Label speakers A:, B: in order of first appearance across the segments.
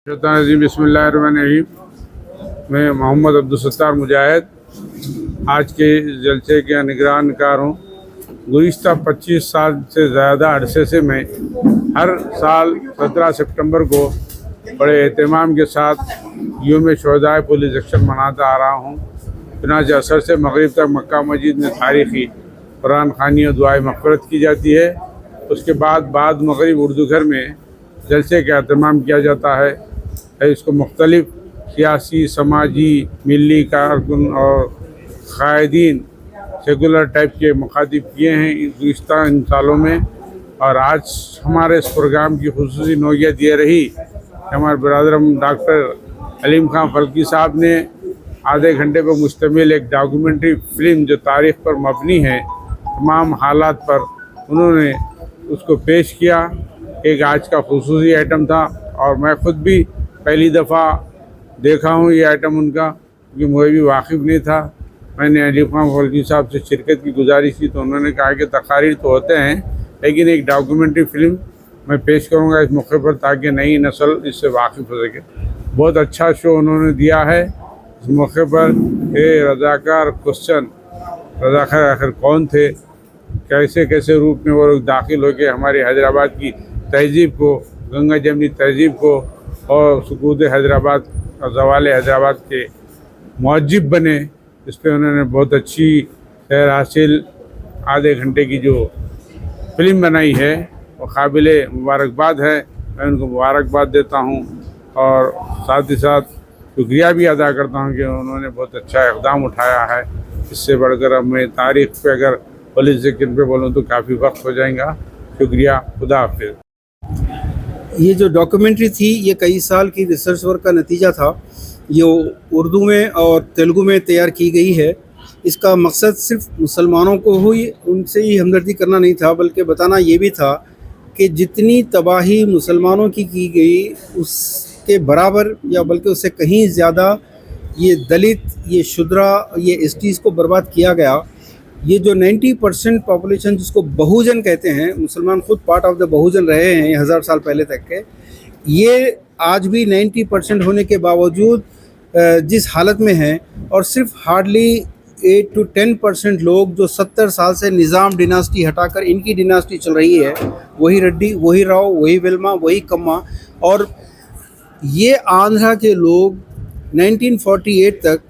A: बिस्मिल्लाहिर्रहमानिर्रहीम। मैं मोहम्मद अब्दुल मुजाहिद आज के जलसे के निगरानकार हूँ। गुज़िश्ता 25 साल से ज़्यादा अरसे से मैं हर साल 17 सितंबर को बड़े एहतमाम के साथ यौम शुहदाए पुलिस एक्शन मनाता आ रहा हूँ। चुनांचे असर से मगरिब तक मक्का मस्जिद में तारीख़ी कुरान ख़वानी और दुआए मग़फ़िरत की जाती है। उसके बाद मगरिब उर्दू घर में जलसे का एहतमाम किया जाता है। इसको मुख्तलिफ़ सियासी, समाजी, मिली कारकुन और क़ायदीन सेकुलर टाइप के मुखातिब किए हैं गुज़िश्ता इन सालों में। और आज हमारे इस प्रोग्राम की खुसूसी नौयत ये रही कि हमारे बरदरम डॉक्टर अलीम खां फल्की साहब ने आधे घंटे पर मुश्तमिल एक डॉक्यूमेंट्री फ़िल्म जो तारीख़ पर मबनी है, तमाम हालात पर उन्होंने उसको पेश किया। एक आज का खुसूसी आइटम था और मैं ख़ुद भी पहली दफ़ा देखा हूँ ये आइटम उनका, क्योंकि मुझे भी वाकिफ़ नहीं था। मैंने अलीम खां फल्की साहब से शिरकत की गुजारिश की तो उन्होंने कहा कि तकारीर तो होते हैं लेकिन एक डॉक्यूमेंट्री फ़िल्म मैं पेश करूँगा इस मौके पर ताकि नई नस्ल इससे वाकिफ़ हो सके। बहुत अच्छा शो उन्होंने दिया है इस मौके पर। रज़ाकार क्वेश्चन, रज़ाकार आखिर कौन थे, कैसे कैसे रूप में वो लोग दाखिल हो के हमारे हैदराबाद की तहज़ीब को, गंगा जमनी तहज़ीब को और सुकूत हैदराबाद और ज़वाल हैदराबाद के मुअज्जिब बने। इस पर उन्होंने बहुत अच्छी सैर हासिल आधे घंटे की जो फ़िल्म बनाई है वो काबिल मुबारकबाद है। मैं उनको मुबारकबाद देता हूँ और साथ ही साथ शुक्रिया भी अदा करता हूँ कि उन्होंने बहुत अच्छा इक़दाम उठाया है। इससे बढ़कर अब मैं तारीख़ पे अगर पुलिस सेक्शन पे बोलूँ तो काफ़ी वक्त हो जाएगा। शुक्रिया, खुदा हाफिज़।
B: ये जो डॉक्यूमेंट्री थी ये कई साल की रिसर्च वर्क का नतीजा था। ये उर्दू में और तेलुगु में तैयार की गई है। इसका मकसद सिर्फ मुसलमानों को हुई उनसे ही हमदर्दी करना नहीं था, बल्कि बताना ये भी था कि जितनी तबाही मुसलमानों की गई उसके बराबर या बल्कि उससे कहीं ज़्यादा ये दलित, ये शुद्रा, ये एसटीज़ को बर्बाद किया गया। ये जो 90% पॉपुलेशन जिसको बहुजन कहते हैं, मुसलमान खुद पार्ट ऑफ द बहुजन रहे हैं 1000 साल पहले तक के, ये आज भी 90% होने के बावजूद जिस हालत में हैं और सिर्फ हार्डली 8 to 10% लोग जो 70 साल से निज़ाम डिनास्टी हटाकर इनकी डिनास्टी चल रही है, वही रेड्डी, वही राव, वही वेल्मा, वही कम्मा। और ये आंध्रा के लोग 1948 तक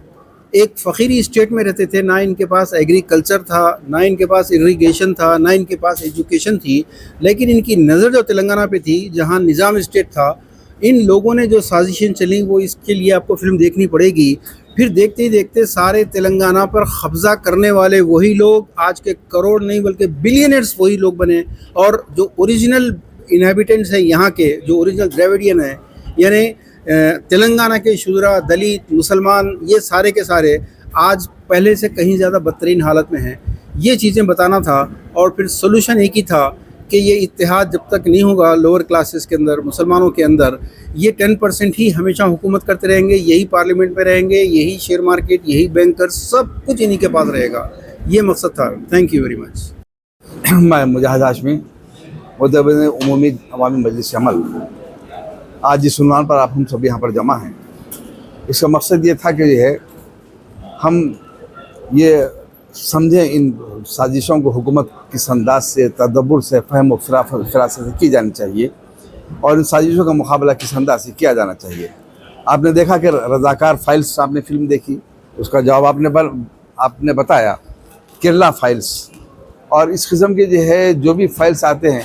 B: एक फ़कीरी स्टेट में रहते थे। ना इनके पास एग्रीकल्चर था, ना इनके पास इरिगेशन था, ना इनके पास एजुकेशन थी, लेकिन इनकी नज़र जो तेलंगाना पे थी जहाँ निज़ाम स्टेट था। इन लोगों ने जो साजिशें चली वो इसके लिए आपको फ़िल्म देखनी पड़ेगी। फिर देखते ही देखते सारे तेलंगाना पर कब्ज़ा करने वाले वही लोग आज के करोड़ नहीं बल्कि बिलियनर्स वही लोग बने। और जो ओरिजिनल इनहेबिटेंट्स हैं यहाँ के, जो ओरिजिनल द्रविडियन हैं, यानी तेलंगाना के शुद्रा, दलित, मुसलमान, ये सारे के सारे आज पहले से कहीं ज़्यादा बदतरीन हालत में हैं। ये चीज़ें बताना था। और फिर सोल्यूशन एक ही था कि ये इत्तेहाद जब तक नहीं होगा लोअर क्लासेस के अंदर, मुसलमानों के अंदर, ये 10% ही हमेशा हुकूमत करते रहेंगे, यही पार्लियामेंट में रहेंगे, यही शेयर मार्केट, यही बैंकर्स, सब कुछ इन्हीं के पास रहेगा। ये मकसद था। Thank you very much.
C: मैं मुजाहिद हाशमी, मुदब्बिर उमूमी अवामी मजलिस अमल। आज जिस उन्वान पर आप हम सब यहाँ पर जमा हैं, इसका मकसद ये था कि जो है हम ये समझें इन साजिशों को हुकूमत किस अंदाज से, तदब्बुर से, फ़हम और फ़रासत से की जानी चाहिए और इन साजिशों का मुकाबला किस अंदाज से किया जाना चाहिए। आपने देखा कि रज़ाकार फाइल्स, आपने फ़िल्म देखी, उसका जवाब आपने बताया केरला फाइल्स। और इस किस्म के जो है जो भी फाइल्स आते हैं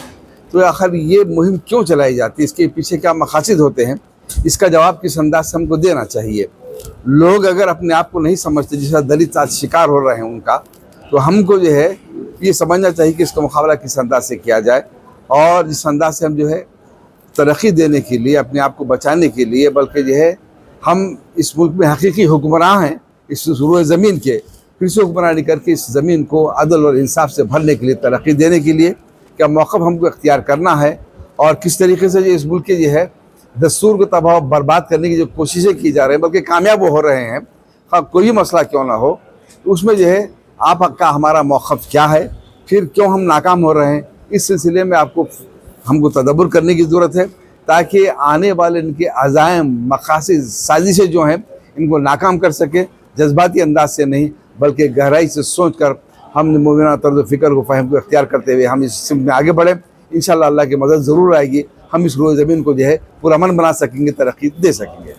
C: तो आखिर ये मुहिम क्यों चलाई जाती है, इसके पीछे क्या मकासद होते हैं, इसका जवाब किस अंदाज से हमको देना चाहिए। लोग अगर अपने आप को नहीं समझते, जिस दलित आज शिकार हो रहे हैं उनका, तो हमको जो है ये समझना चाहिए कि इसका मुकाबला किस अंदाज से किया जाए और जिस अंदाज से हम जो है तरक्की देने के लिए, अपने आप को बचाने के लिए, बल्कि जो है हम इस मुल्क में हकीकी हुक्मरान हैं, इस ज़रूर ज़मीन के, फिर से हुक्मरानी करके इस ज़मीन को अदल और इंसाफ से भरने के लिए, तरक्की देने के लिए क्या मौक़िफ़ हमको इख्तियार करना है और किस तरीके से जो इस मुल्क के जो है दस्तूर को तबाह बर्बाद करने की जो कोशिशें की जा रही हैं, बल्कि कामयाब हो रहे हैं, हाँ कोई भी मसला क्यों ना हो, तो उसमें जो है आपका हमारा मौक़िफ़ क्या है, फिर क्यों हम नाकाम हो रहे हैं, इस सिलसिले में हमको तदब्बुर करने की ज़रूरत है। تاکہ آنے والے ان کے عزائم مقاصد سازشیں جو ہیں ان کو ناکام کر سکے، جذباتی انداز سے نہیں بلکہ گہرائی سے سوچ کر ہم نے مومنانہ طرز و فکر کو فہم کو اختیار کرتے ہوئے ہم اس سمت میں آگے بڑھیں. انشاءاللہ اللہ کی مدد ضرور آئے گی. ہم اس روئے زمین کو جو ہے پرامن بنا سکیں گے، ترقی دے سکیں گے.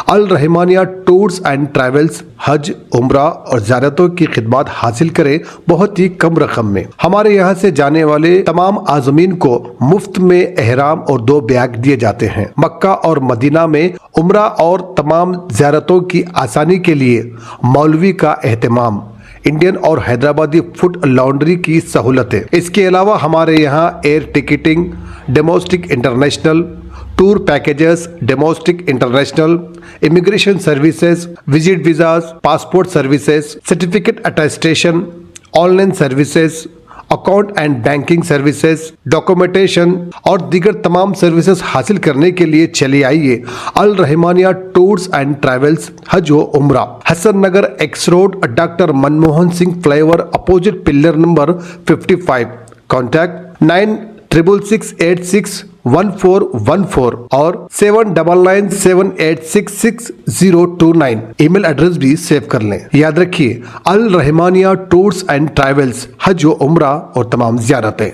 D: الرحمانیہ ٹورز اینڈ ٹریولز حج، عمرہ اور زیارتوں کی خدمات حاصل کریں بہت ہی کم رقم میں. ہمارے یہاں سے جانے والے تمام عازمین کو مفت میں احرام اور 2 بیگ دیے جاتے ہیں. مکہ اور مدینہ میں عمرہ اور تمام زیارتوں کی آسانی کے لیے مولوی کا اہتمام، انڈین اور حیدرآبادی فوڈ لانڈری کی سہولتیں. اس کے علاوہ ہمارے یہاں air ticketing, domestic international tour packages, domestic international immigration services, visit visas, passport services, certificate attestation, online services, account and banking services, documentation اور دیگر تمام سروسز حاصل کرنے کے لیے چلے آئیے الرحمانیہ ٹورز اینڈ ٹریولز حج و عمرہ، Hasan Nagar X road, doctor Manmohan Singh flyover opposite pillar number 55. Contact 9666861414 اور 7997866029. ای میل ایڈریس بھی سیو کر لیں. یاد رکھیے الرحمانیہ ٹورز اینڈ ٹریولز حج و عمرہ اور تمام زیارتیں.